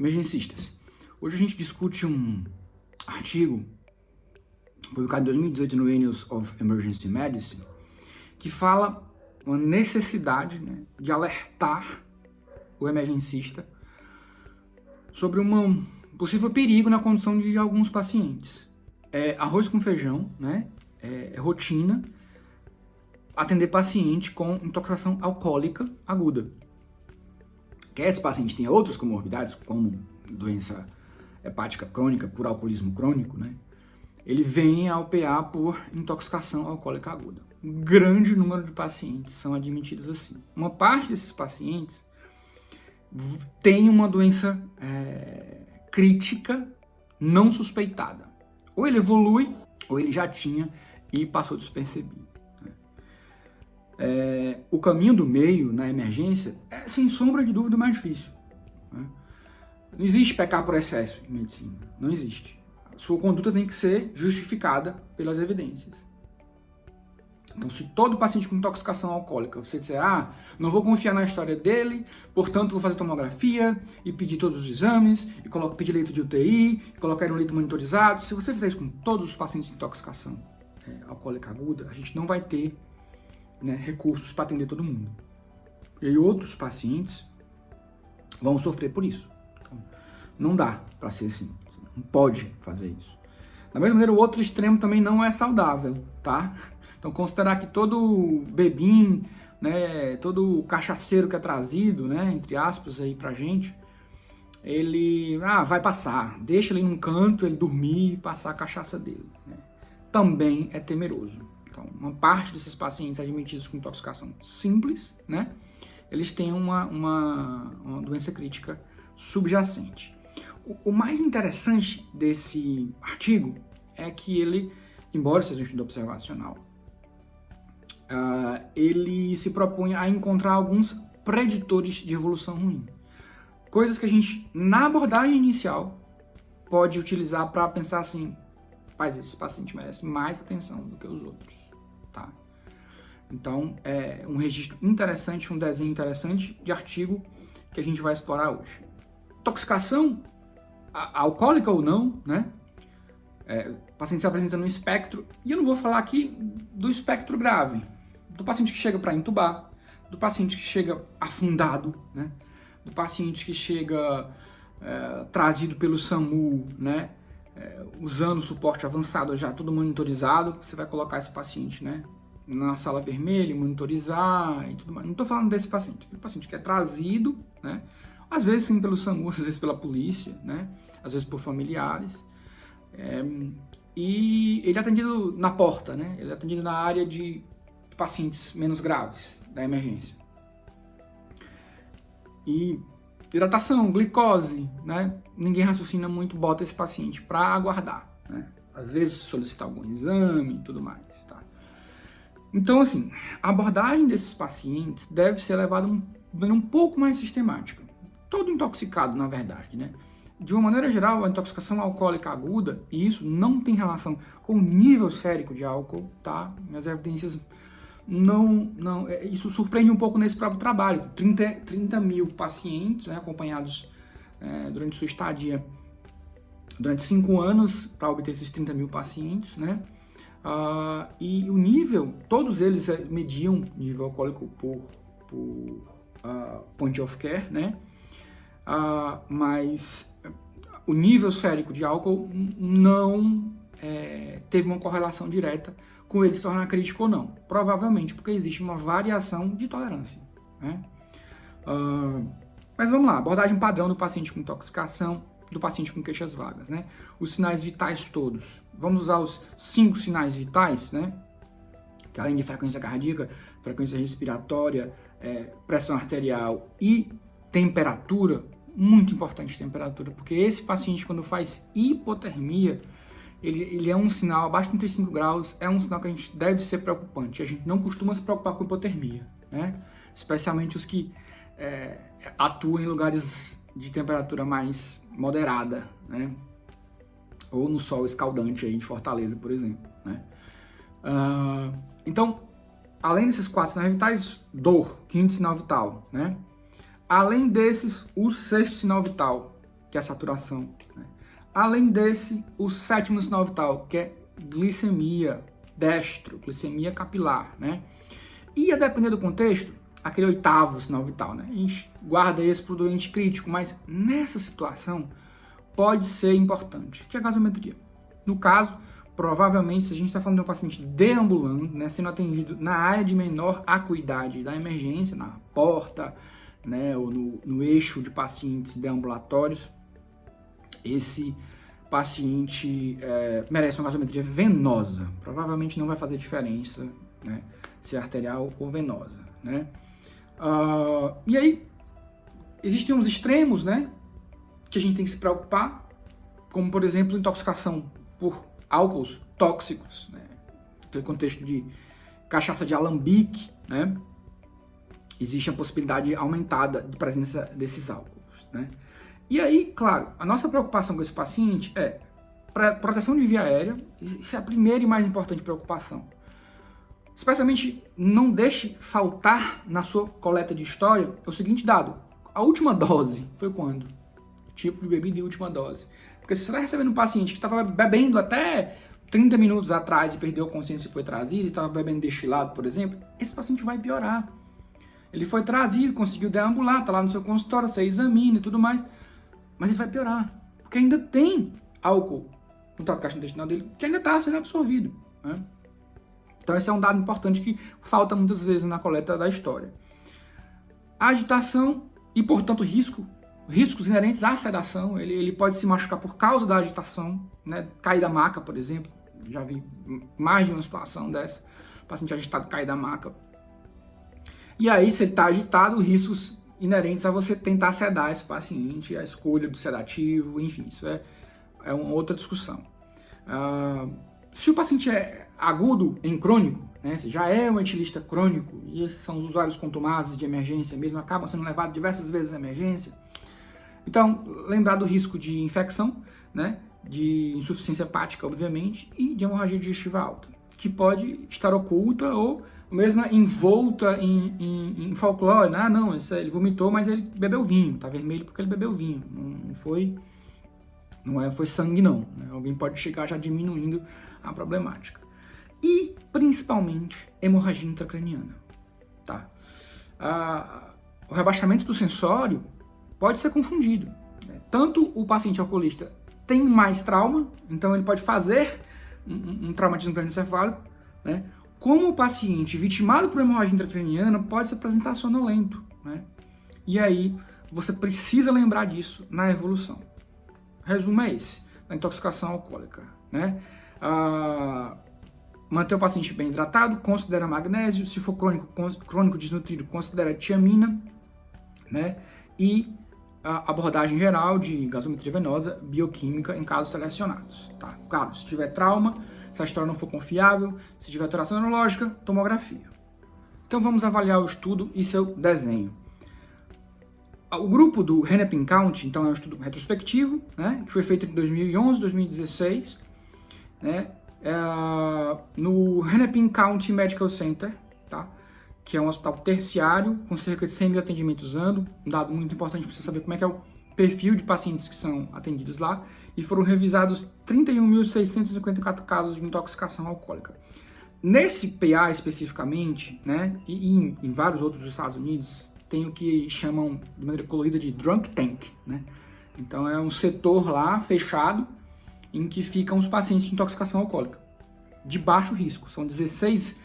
emergencistas. Hoje a gente discute um artigo publicado em 2018 no Annals of Emergency Medicine, que fala uma necessidade, né, de alertar o emergencista sobre um possível perigo na condução de alguns pacientes. Arroz com feijão, né, é rotina atender paciente com intoxicação alcoólica aguda. Que esse paciente tenha outras comorbidades, como doença hepática crônica por alcoolismo crônico, né? Ele vem a UPA por intoxicação alcoólica aguda. Um grande número de pacientes são admitidos assim. Uma parte desses pacientes tem uma doença crítica não suspeitada. Ou ele evolui, ou ele já tinha e passou despercebido. O caminho do meio na emergência é, sem sombra de dúvida, o mais difícil. Né? Não existe pecar por excesso em medicina. Não existe. A sua conduta tem que ser justificada pelas evidências. Então, se todo paciente com intoxicação alcoólica, você disser, não vou confiar na história dele, portanto, vou fazer tomografia e pedir todos os exames, e pedir leito de UTI, e colocar ele no leito monitorizado. Se você fizer isso com todos os pacientes de intoxicação alcoólica aguda, a gente não vai ter, né, recursos para atender todo mundo. E aí outros pacientes vão sofrer por isso. Então, não dá para ser assim. Não pode fazer isso. Da mesma maneira, o outro extremo também não é saudável, tá? Então, considerar que todo bebim, né, todo cachaceiro que é trazido, né, entre aspas, aí pra gente, ele vai passar, deixa ele num canto, ele dormir e passar a cachaça dele, né? Também é temeroso. Então, uma parte desses pacientes admitidos com intoxicação simples, né, eles têm uma doença crítica subjacente. O mais interessante desse artigo é que ele, embora seja um estudo observacional, ele se propõe a encontrar alguns preditores de evolução ruim. Coisas que a gente, na abordagem inicial, pode utilizar para pensar assim, rapaz, esse paciente merece mais atenção do que os outros, tá? Então, é um registro interessante, um desenho interessante de artigo que a gente vai explorar hoje. Intoxicação, alcoólica ou não, né? O paciente se apresenta no espectro, e eu não vou falar aqui do espectro grave, do paciente que chega para intubar, do paciente que chega afundado, né? Do paciente que chega trazido pelo SAMU, né? Usando suporte avançado já tudo monitorizado, você vai colocar esse paciente, né, na sala vermelha, monitorizar e tudo mais. Não estou falando desse paciente, aquele paciente que é trazido, né, às vezes sim pelo SAMU, às vezes pela polícia, né, às vezes por familiares, e ele é atendido na porta, né, ele é atendido na área de pacientes menos graves da emergência. E hidratação, glicose, né? Ninguém raciocina muito, bota esse paciente para aguardar, né? Às vezes solicitar algum exame e tudo mais, tá? Então, assim, a abordagem desses pacientes deve ser levada um pouco mais sistemática. Todo intoxicado, na verdade, né? De uma maneira geral, a intoxicação alcoólica aguda, e isso não tem relação com o nível sérico de álcool, tá? As evidências isso surpreende um pouco nesse próprio trabalho. 30 mil pacientes, né, acompanhados durante sua estadia, durante 5 anos, para obter esses 30 mil pacientes, né? E o nível, todos eles mediam nível alcoólico por point of care, né? Mas o nível sérico de álcool não teve uma correlação direta com ele se tornar crítico ou não. Provavelmente porque existe uma variação de tolerância, né? Mas vamos lá, abordagem padrão do paciente com intoxicação, do paciente com queixas vagas, né? Os sinais vitais todos. Vamos usar os 5 sinais vitais, né? Que além de frequência cardíaca, frequência respiratória, pressão arterial e temperatura, muito importante temperatura, porque esse paciente, quando faz hipotermia, ele é um sinal, abaixo de 35 graus, é um sinal que a gente deve ser preocupante. A gente não costuma se preocupar com hipotermia, né? Especialmente os que atuam em lugares de temperatura mais moderada, né? Ou no sol escaldante aí de Fortaleza, por exemplo, né? Então, além desses 4 sinais vitais, dor, 5º sinal vital, né? Além desses, o 6º sinal vital que é a saturação, né? Além desse, o sétimo sinal vital, que é glicemia destro, glicemia capilar, né? E a depender do contexto, aquele oitavo sinal vital, né? A gente guarda esse para o doente crítico, mas nessa situação pode ser importante, que é a gasometria. No caso, provavelmente, se a gente está falando de um paciente deambulando, né, sendo atendido na área de menor acuidade da emergência, na porta, né, ou no eixo de pacientes deambulatórios, esse paciente merece uma gasometria venosa. Provavelmente não vai fazer diferença, né, se é arterial ou venosa, né? E aí, existem uns extremos, né, que a gente tem que se preocupar, como, por exemplo, intoxicação por álcools tóxicos, né? Aquele contexto de cachaça de alambique, né? Existe a possibilidade aumentada de presença desses álcools, né? E aí, claro, a nossa preocupação com esse paciente é proteção de via aérea. Isso é a primeira e mais importante preocupação. Especialmente, não deixe faltar na sua coleta de história o seguinte dado: a última dose foi quando? Tipo de bebida e última dose. Porque se você está recebendo um paciente que estava bebendo até 30 minutos atrás e perdeu a consciência e foi trazido, e estava bebendo destilado, por exemplo, esse paciente vai piorar. Ele foi trazido, conseguiu deambular, está lá no seu consultório, você examina e tudo mais, mas ele vai piorar, porque ainda tem álcool no trato gastrointestinal dele que ainda está sendo absorvido, né? Então esse é um dado importante que falta muitas vezes na coleta da história. A agitação e, portanto, riscos inerentes à sedação, ele pode se machucar por causa da agitação, né? Cair da maca, por exemplo. Já vi mais de uma situação dessa, o paciente agitado cair da maca. E aí, se ele está agitado, riscos inerentes a você tentar sedar esse paciente, a escolha do sedativo, enfim, isso é uma outra discussão. Se o paciente é agudo em crônico, né, se já é um etilista crônico, e esses são os usuários contumazes de emergência mesmo, acabam sendo levados diversas vezes à emergência, então, lembrar do risco de infecção, né, de insuficiência hepática, obviamente, e de hemorragia digestiva alta, que pode estar oculta ou mesmo envolta em folclore, né? Não, ele vomitou, mas ele bebeu vinho, tá vermelho porque ele bebeu vinho, não foi sangue não, né? Alguém pode chegar já diminuindo a problemática. E, principalmente, hemorragia intracraniana, tá? O rebaixamento do sensório pode ser confundido, né? Tanto o paciente alcoolista tem mais trauma, então ele pode fazer um traumatismo crânioencefálico, né? Como o paciente vitimado por hemorragia intracraniana pode se apresentar sonolento, né? E aí você precisa lembrar disso na evolução. Resumo é esse, da intoxicação alcoólica, né? Manter o paciente bem hidratado, considera magnésio, se for crônico desnutrido, considera tiamina, né? E a abordagem geral de gasometria venosa, bioquímica em casos selecionados, tá? Claro, se tiver trauma, se a história não for confiável, se tiver alteração neurológica, tomografia. Então vamos avaliar o estudo e seu desenho. O grupo do Hennepin County, então, é um estudo retrospectivo, né, que foi feito em 2011, 2016, né, no Hennepin County Medical Center, tá, que é um hospital terciário com cerca de 100 mil atendimentos ano, um dado muito importante para você saber como é que é o perfil de pacientes que são atendidos lá, e foram revisados 31.654 casos de intoxicação alcoólica. Nesse PA especificamente, né, e em vários outros dos Estados Unidos, tem o que chamam de maneira colorida de drunk tank, né? Então é um setor lá fechado em que ficam os pacientes de intoxicação alcoólica de baixo risco. São 16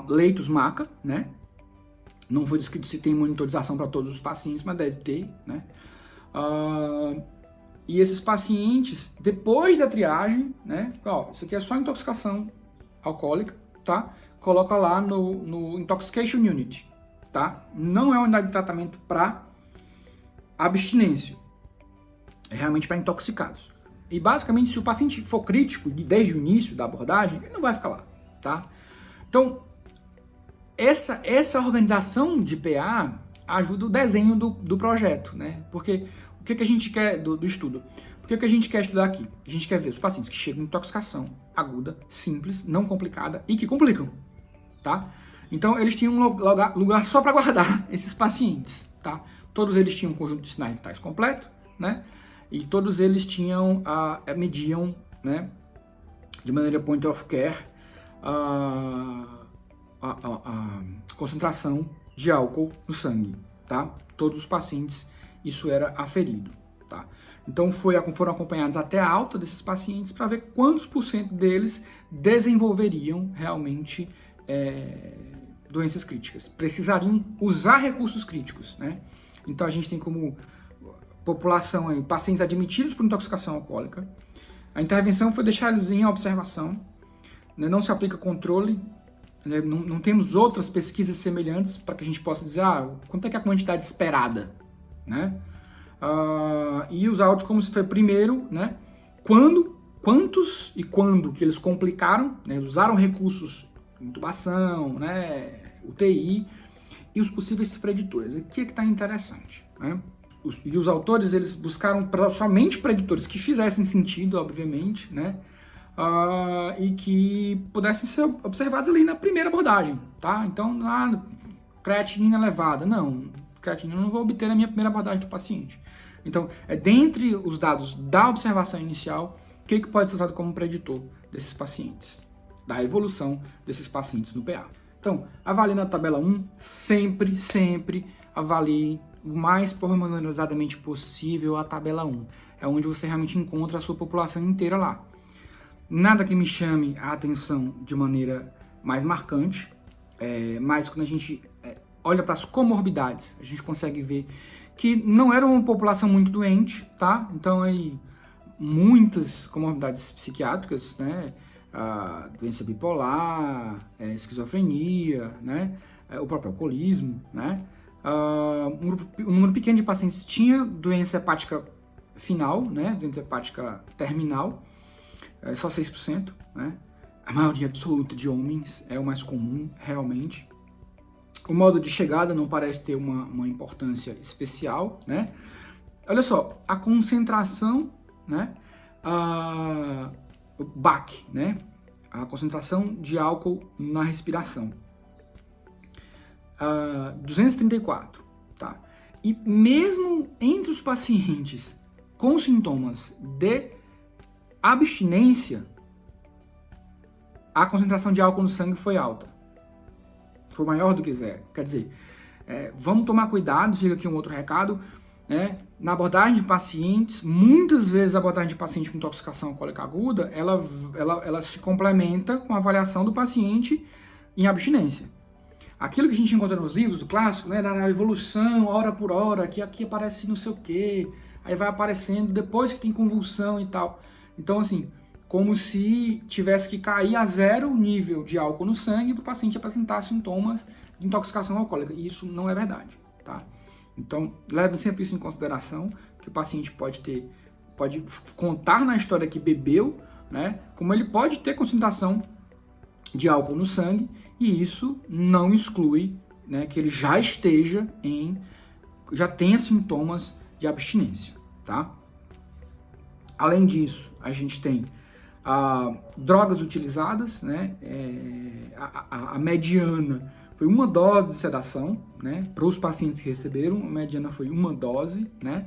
leitos maca, né? Não foi descrito se tem monitorização para todos os pacientes, mas deve ter, né? E esses pacientes, depois da triagem, né? Ó, isso aqui é só intoxicação alcoólica, tá? Coloca lá no Intoxication Unit, tá? Não é uma unidade de tratamento para abstinência, é realmente para intoxicados. E basicamente, se o paciente for crítico desde o início da abordagem, ele não vai ficar lá, tá? Então, essa organização de PA ajuda o desenho do projeto, né? Porque o que a gente quer do estudo? O que a gente quer estudar aqui? A gente quer ver os pacientes que chegam em intoxicação aguda, simples, não complicada e que complicam, tá? Então, eles tinham um lugar só para guardar esses pacientes, tá? Todos eles tinham um conjunto de sinais vitais completo, né? e todos eles mediam, né, de maneira point of care, a concentração de álcool no sangue, tá? Todos os pacientes, isso era aferido, tá? Então foram acompanhados até a alta desses pacientes para ver quantos % deles desenvolveriam realmente doenças críticas, precisariam usar recursos críticos, né? Então a gente tem como população aí pacientes admitidos por intoxicação alcoólica. A intervenção foi deixar eles em observação, né? Não se aplica controle, né? Não temos outras pesquisas semelhantes para que a gente possa dizer quanto é que é a quantidade esperada, né? E os outcomes foi primeiro, né? Quantos e quando que eles complicaram, né? Usaram recursos, intubação, né? UTI, e os possíveis preditores. Aqui é que está interessante, né? E os autores, eles buscaram somente preditores que fizessem sentido, obviamente, né? E que pudessem ser observados ali na primeira abordagem, tá? Então, creatinina elevada. Não, creatinina eu não vou obter na minha primeira abordagem do paciente. Então, dentre os dados da observação inicial, o que pode ser usado como preditor desses pacientes, da evolução desses pacientes no PA. Então, avalie na tabela 1, sempre avalie o mais pormenorizadamente possível a tabela 1. É onde você realmente encontra a sua população inteira lá. Nada que me chame a atenção de maneira mais marcante, mas quando a gente olha para as comorbidades, a gente consegue ver que não era uma população muito doente, tá? Então, aí, muitas comorbidades psiquiátricas, né? Doença bipolar, esquizofrenia, né? O próprio alcoolismo, né? Um número pequeno de pacientes tinha doença hepática final, né? Doença hepática terminal, só 6%, né? A maioria absoluta de homens é o mais comum, realmente. O modo de chegada não parece ter uma importância especial, né? Olha só, a concentração, né? O BAC, né? A concentração de álcool na respiração. 234, tá? E mesmo entre os pacientes com sintomas de abstinência, a concentração de álcool no sangue foi alta. Foi maior do que zero. Quer dizer, vamos tomar cuidado, fica aqui um outro recado, né? Na abordagem de pacientes, muitas vezes a abordagem de paciente com intoxicação alcoólica aguda, ela se complementa com a avaliação do paciente em abstinência. Aquilo que a gente encontra nos livros do clássico, né, da evolução, hora por hora, que aqui aparece não sei o quê, aí vai aparecendo depois que tem convulsão e tal. Então, assim, como se tivesse que cair a zero o nível de álcool no sangue para o paciente apresentar sintomas de intoxicação alcoólica. E isso não é verdade, tá? Então, leve sempre isso em consideração, que o paciente pode contar na história que bebeu, né, como ele pode ter concentração de álcool no sangue, e isso não exclui, né, que ele já tenha sintomas de abstinência, tá? Além disso, a gente tem drogas utilizadas, né, a mediana foi uma dose de sedação, né, para os pacientes que receberam, a mediana foi uma dose, né,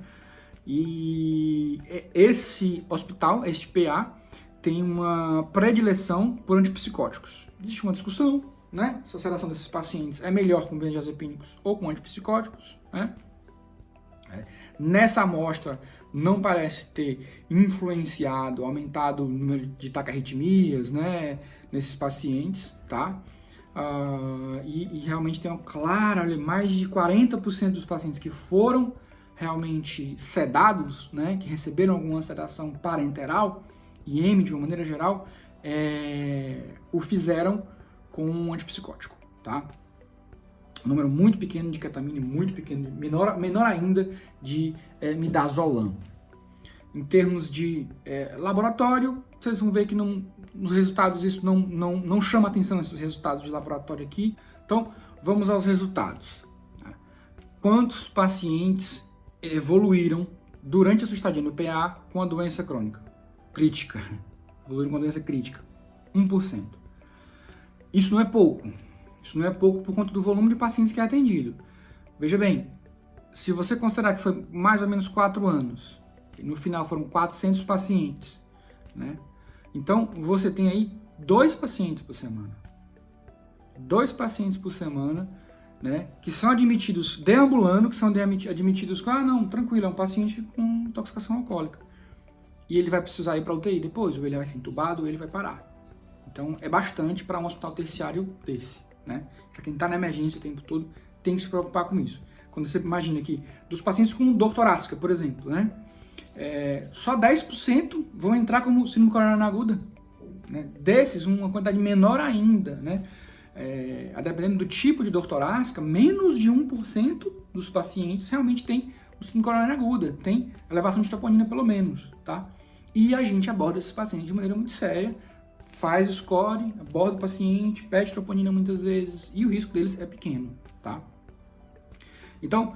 e esse hospital, este PA, tem uma predileção por antipsicóticos. Existe uma discussão, né, se a sedação desses pacientes é melhor com benzodiazepínicos ou com antipsicóticos, né. Nessa amostra não parece ter influenciado, aumentado o número de taquiarritmias, né, nesses pacientes, tá? E realmente tem uma clara, mais de 40% dos pacientes que foram realmente sedados, né, que receberam alguma sedação parenteral, IM de uma maneira geral, o fizeram com um antipsicótico, tá? Um número muito pequeno de ketamina, muito pequeno, menor ainda de midazolam. Em termos de laboratório, vocês vão ver que nos resultados isso não chama atenção, esses resultados de laboratório aqui. Então, vamos aos resultados. Quantos pacientes evoluíram durante a sua estadia no PA com a doença crônica? Crítica. Evoluíram com a doença crítica. 1%. Isso não é pouco. Isso não é pouco por conta do volume de pacientes que é atendido. Veja bem, se você considerar que foi mais ou menos 4 anos, No final foram 400 pacientes, né? Então, você tem aí 2 pacientes por semana. 2 pacientes por semana, né? Que são admitidos deambulando, que são admitidos com, não, tranquilo, é um paciente com intoxicação alcoólica. E ele vai precisar ir para UTI depois, ou ele vai ser entubado, ou ele vai parar. Então, é bastante para um hospital terciário desse, né? Para quem está na emergência o tempo todo, tem que se preocupar com isso. Quando você imagina que dos pacientes com dor torácica, por exemplo, né? Só 10% vão entrar como síndrome coronariana aguda. Né? Desses, uma quantidade menor ainda, né? Dependendo do tipo de dor torácica, menos de 1% dos pacientes realmente tem síndrome coronariana aguda, tem elevação de troponina pelo menos, tá? E a gente aborda esses pacientes de maneira muito séria, faz o score, aborda o paciente, pede troponina muitas vezes e o risco deles é pequeno, tá? Então,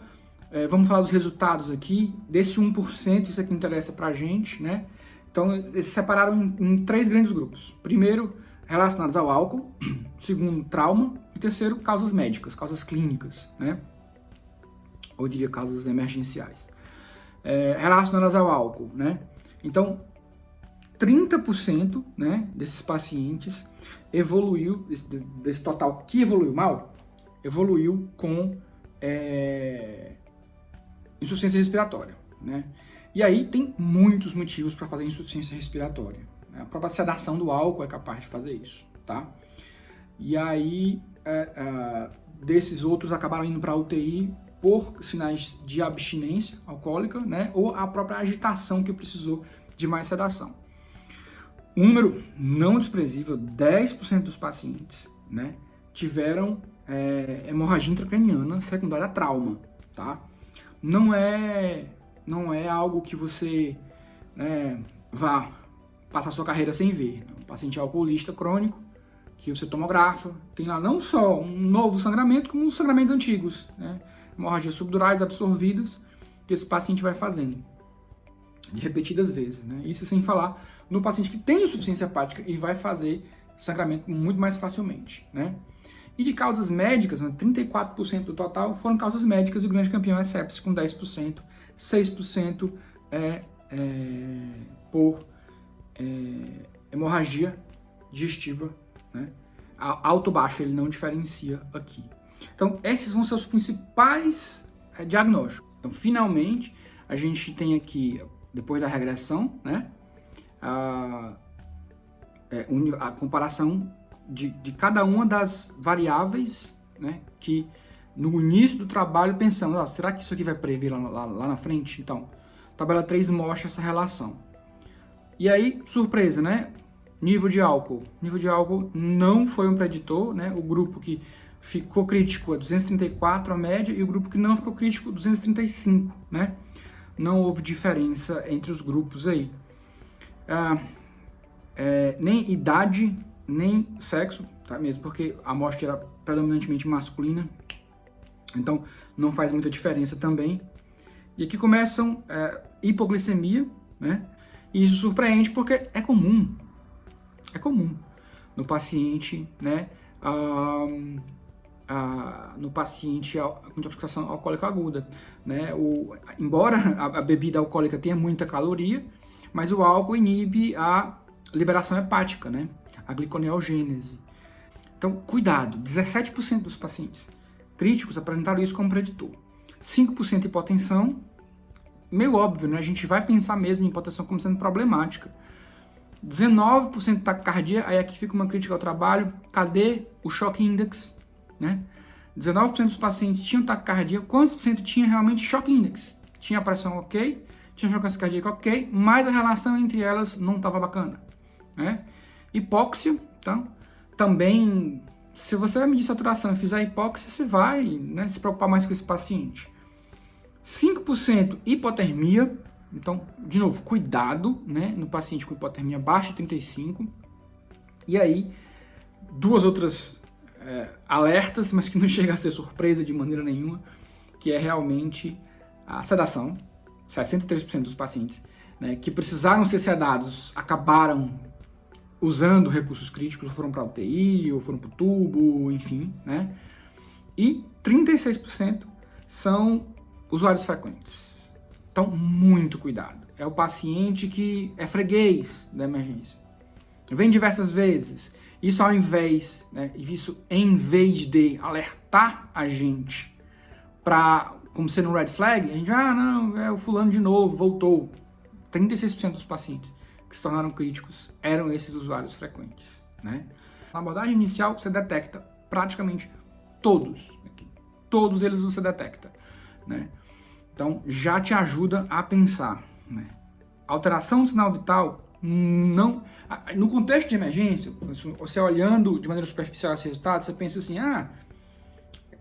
vamos falar dos resultados aqui, desse 1%, isso aqui interessa pra gente, né? Então, eles separaram em 3 grandes grupos. Primeiro, relacionados ao álcool, segundo, trauma, e terceiro, causas médicas, causas clínicas, né? Ou eu diria causas emergenciais. Relacionadas ao álcool, né? Então, 30%, né, desses pacientes evoluiu, desse total que evoluiu mal, evoluiu com insuficiência respiratória, né? E aí tem muitos motivos para fazer insuficiência respiratória. A própria sedação do álcool é capaz de fazer isso, tá? E aí, desses outros acabaram indo para a UTI por sinais de abstinência alcoólica, né? Ou a própria agitação que precisou de mais sedação. Um número não desprezível, 10% dos pacientes, né, tiveram hemorragia intracraniana secundária a trauma, tá? Não é algo que você, né, vá passar sua carreira sem ver. Um paciente alcoolista crônico, que você tomografa, tem lá não só um novo sangramento, como os sangramentos antigos, né? Hemorragias subdurais absorvidas, que esse paciente vai fazendo de repetidas vezes, né? Isso sem falar no paciente que tem insuficiência hepática e vai fazer sangramento muito mais facilmente, né? E de causas médicas, né, 34% do total foram causas médicas e o grande campeão é sepsis com 10%, 6% por hemorragia digestiva, né? Alto-baixo ele não diferencia aqui. Então, esses vão ser os principais diagnósticos. Então, finalmente, a gente tem aqui, depois da regressão, né, a comparação de cada uma das variáveis, né, que no início do trabalho pensamos, será que isso aqui vai prever lá na frente? Então, a tabela 3 mostra essa relação. E aí, surpresa, né? Nível de álcool. Nível de álcool não foi um preditor, né? O grupo que ficou crítico é 234 a média e o grupo que não ficou crítico 235, né? Não houve diferença entre os grupos aí. Nem idade, nem sexo, tá? Mesmo porque a amostra era predominantemente masculina, então não faz muita diferença também. E aqui começam hipoglicemia, né? E isso surpreende porque é comum no paciente, né? No paciente com intoxicação alcoólica aguda, né? Embora a bebida alcoólica tenha muita caloria, mas o álcool inibe a liberação hepática, né? A gliconeogênese. Então, cuidado, 17% dos pacientes críticos apresentaram isso como preditor. 5% hipotensão, meio óbvio, né? A gente vai pensar mesmo em hipotensão como sendo problemática. 19% taquicardia, aí aqui fica uma crítica ao trabalho. Cadê o choque index, né? 19% dos pacientes tinham taquicardia. Quantos por cento tinha realmente choque index? Tinha a pressão ok, tinha frequência cardíaca ok, mas a relação entre elas não estava bacana, né? Hipóxia, tá? Também, se você vai medir saturação e fizer hipóxia, você vai, né, se preocupar mais com esse paciente. 5% hipotermia. Então, de novo, cuidado, né, no paciente com hipotermia abaixo de 35. E aí, duas outras alertas, mas que não chega a ser surpresa de maneira nenhuma, que é realmente a sedação. 63% dos pacientes, né, que precisaram ser sedados acabaram usando recursos críticos, ou foram para UTI, ou foram para o tubo, enfim, né? E 36% são usuários frequentes. Então, muito cuidado. é o paciente que é freguês da emergência. Vem diversas vezes. Isso ao invés, né, isso em vez de alertar a gente para, como sendo um red flag, a gente, não, é o fulano de novo, voltou. 36% dos pacientes que se tornaram críticos eram esses usuários frequentes, né? Na abordagem inicial, você detecta praticamente todos eles você detecta, né? Então, já te ajuda a pensar, né? Alteração do sinal vital, não... No contexto de emergência, você olhando de maneira superficial esse resultado, você pensa assim, é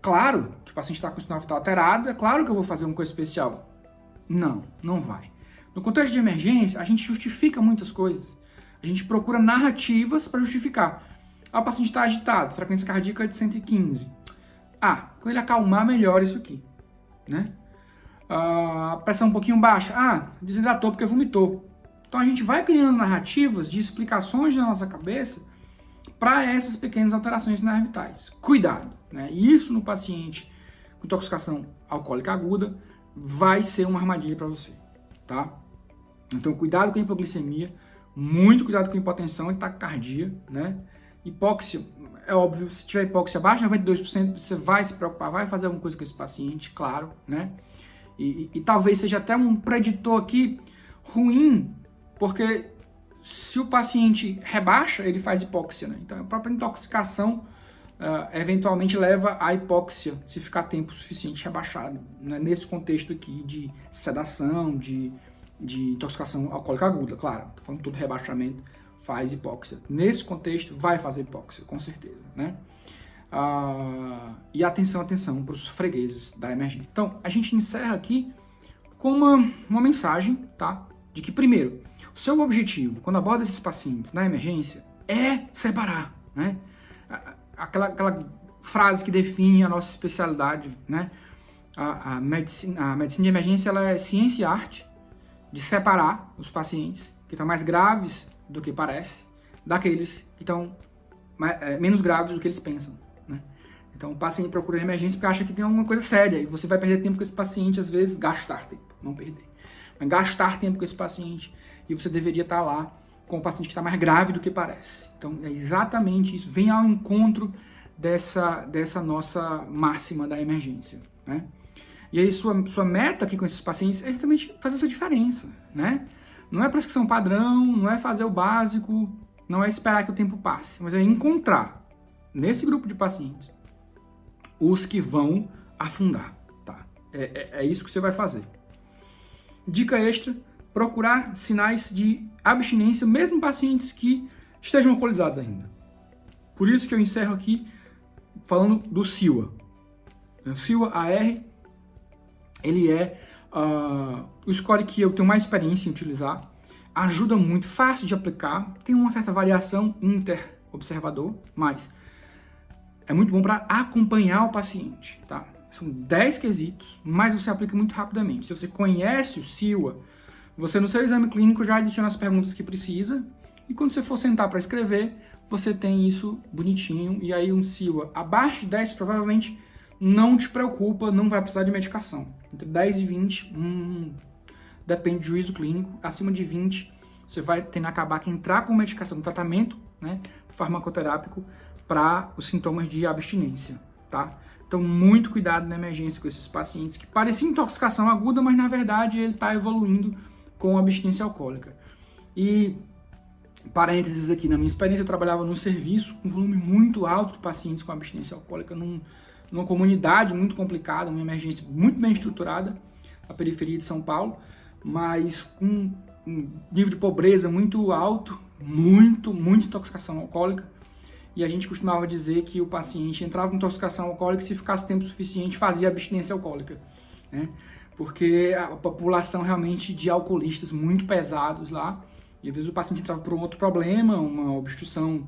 claro que o paciente está com o sinal vital alterado, é claro que eu vou fazer uma coisa especial. Não, não vai. No contexto de emergência, a gente justifica muitas coisas. A gente procura narrativas para justificar. O paciente está agitado, frequência cardíaca de 115. Quando ele acalmar, melhora isso aqui, né? A pressão um pouquinho baixa. Desidratou porque vomitou. Então a gente vai criando narrativas de explicações na nossa cabeça para essas pequenas alterações sinais vitais. Cuidado, né? Isso no paciente com intoxicação alcoólica aguda vai ser uma armadilha para você, tá? Então cuidado com a hipoglicemia, muito cuidado com a hipotensão e taquicardia, né? Hipóxia, é óbvio, se tiver hipóxia abaixo de 92%, você vai se preocupar, vai fazer alguma coisa com esse paciente, claro, né? E talvez seja até um preditor aqui ruim, porque se o paciente rebaixa, ele faz hipóxia, né? Então a própria intoxicação eventualmente leva à hipóxia, se ficar tempo suficiente rebaixado, né? Nesse contexto aqui de sedação, de intoxicação alcoólica aguda, claro, tô falando todo rebaixamento faz hipóxia. Nesse contexto, vai fazer hipóxia, com certeza, né? E atenção para os fregueses da emergência. Então, a gente encerra aqui com uma mensagem, tá? De que, primeiro, o seu objetivo, quando aborda esses pacientes na emergência, é separar, né? Aquela frase que define a nossa especialidade, né? A medicina de emergência, ela é ciência e arte de separar os pacientes que estão mais graves do que parece, daqueles que estão menos graves do que eles pensam, né? Então o paciente procura emergência porque acha que tem alguma coisa séria e você vai perder tempo com esse paciente, às vezes gastar tempo, não perder, mas gastar tempo com esse paciente e você deveria estar lá com o paciente que está mais grave do que parece. Então é exatamente isso, vem ao encontro dessa nossa máxima da emergência, né? E aí sua meta aqui com esses pacientes é exatamente fazer essa diferença, né? Não é prescrição padrão, não é fazer o básico, não é esperar que o tempo passe, mas é encontrar nesse grupo de pacientes os que vão afundar, tá? É isso que você vai fazer. Dica extra, procurar sinais de abstinência, mesmo em pacientes que estejam alcoolizados ainda. Por isso que eu encerro aqui falando do SIWA. O SIWA-AR, ele é o score que eu tenho mais experiência em utilizar, ajuda muito, fácil de aplicar, tem uma certa variação inter-observador, mas é muito bom para acompanhar o paciente, tá? São 10 quesitos, mas você aplica muito rapidamente. Se você conhece o SIWA, você no seu exame clínico já adiciona as perguntas que precisa, e quando você for sentar para escrever, você tem isso bonitinho, e aí um SIWA abaixo de 10 provavelmente não te preocupa, não vai precisar de medicação. Entre 10 e 20, depende do juízo clínico. Acima de 20, você vai ter que acabar que entrar com medicação, tratamento, né, farmacoterápico para os sintomas de abstinência, tá? Então, muito cuidado na emergência com esses pacientes que pareciam intoxicação aguda, mas na verdade ele está evoluindo com abstinência alcoólica. E, parênteses aqui, na minha experiência eu trabalhava num serviço com um volume muito alto de pacientes com abstinência alcoólica, numa comunidade muito complicada, uma emergência muito bem estruturada, na periferia de São Paulo, mas com um nível de pobreza muito alto, muita intoxicação alcoólica, e a gente costumava dizer que o paciente entrava com intoxicação alcoólica e se ficasse tempo suficiente fazia abstinência alcoólica, né? Porque a população realmente de alcoolistas muito pesados lá, e às vezes o paciente entrava por um outro problema, uma obstrução,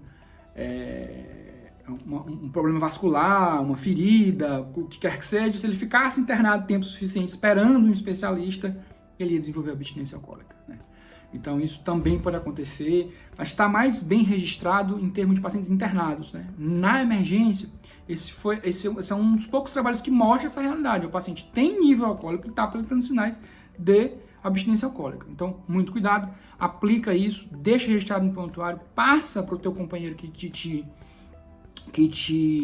um problema vascular, uma ferida, o que quer que seja. Se ele ficasse internado tempo suficiente esperando um especialista, ele ia desenvolver abstinência alcoólica, né? Então isso também pode acontecer, mas está mais bem registrado em termos de pacientes internados, né? Na emergência, esse é um dos poucos trabalhos que mostra essa realidade. O paciente tem nível alcoólico e está apresentando sinais de abstinência alcoólica. Então, muito cuidado, aplica isso, deixa registrado no prontuário, passa para o teu companheiro que te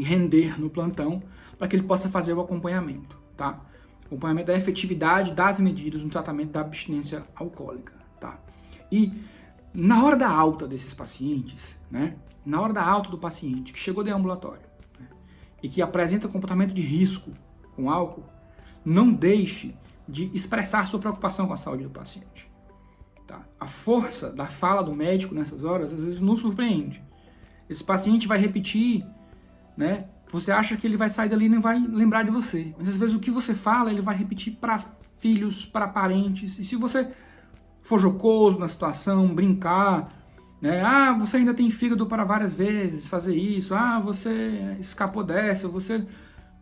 render no plantão, para que ele possa fazer o acompanhamento, tá? Acompanhamento da efetividade das medidas no tratamento da abstinência alcoólica, tá? E na hora da alta desses pacientes, né? Na hora da alta do paciente que chegou de ambulatório, né, e que apresenta comportamento de risco com álcool, não deixe de expressar sua preocupação com a saúde do paciente, tá? A força da fala do médico nessas horas, às vezes, nos surpreende. Esse paciente vai repetir, né? Você acha que ele vai sair dali e não vai lembrar de você. Mas às vezes o que você fala, ele vai repetir para filhos, para parentes. E se você for jocoso na situação, brincar, né? Ah, você ainda tem fígado para várias vezes fazer isso. Ah, você escapou dessa.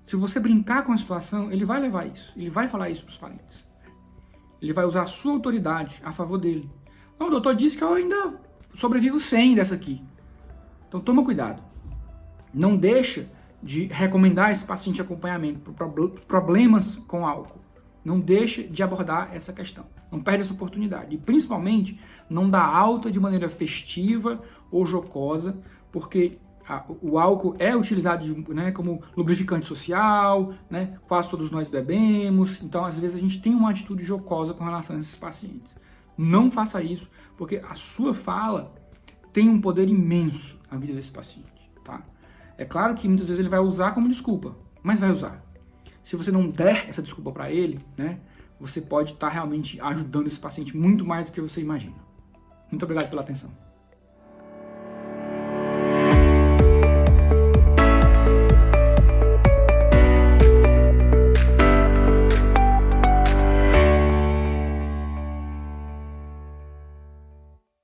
Se você brincar com a situação, ele vai levar isso. Ele vai falar isso para os parentes. Ele vai usar a sua autoridade a favor dele. Não, o doutor disse que eu ainda sobrevivo sem dessa aqui. Então toma cuidado. Não deixa de recomendar esse paciente acompanhamento por problemas com álcool. Não deixa de abordar essa questão. Não perde essa oportunidade. E principalmente, não dá alta de maneira festiva ou jocosa, porque o álcool é utilizado né, como lubrificante social, né, quase todos nós bebemos. Então, às vezes, a gente tem uma atitude jocosa com relação a esses pacientes. Não faça isso, porque a sua fala tem um poder imenso na vida desse paciente, tá? É claro que muitas vezes ele vai usar como desculpa, mas vai usar. Se você não der essa desculpa para ele, né, você pode estar realmente ajudando esse paciente muito mais do que você imagina. Muito obrigado pela atenção.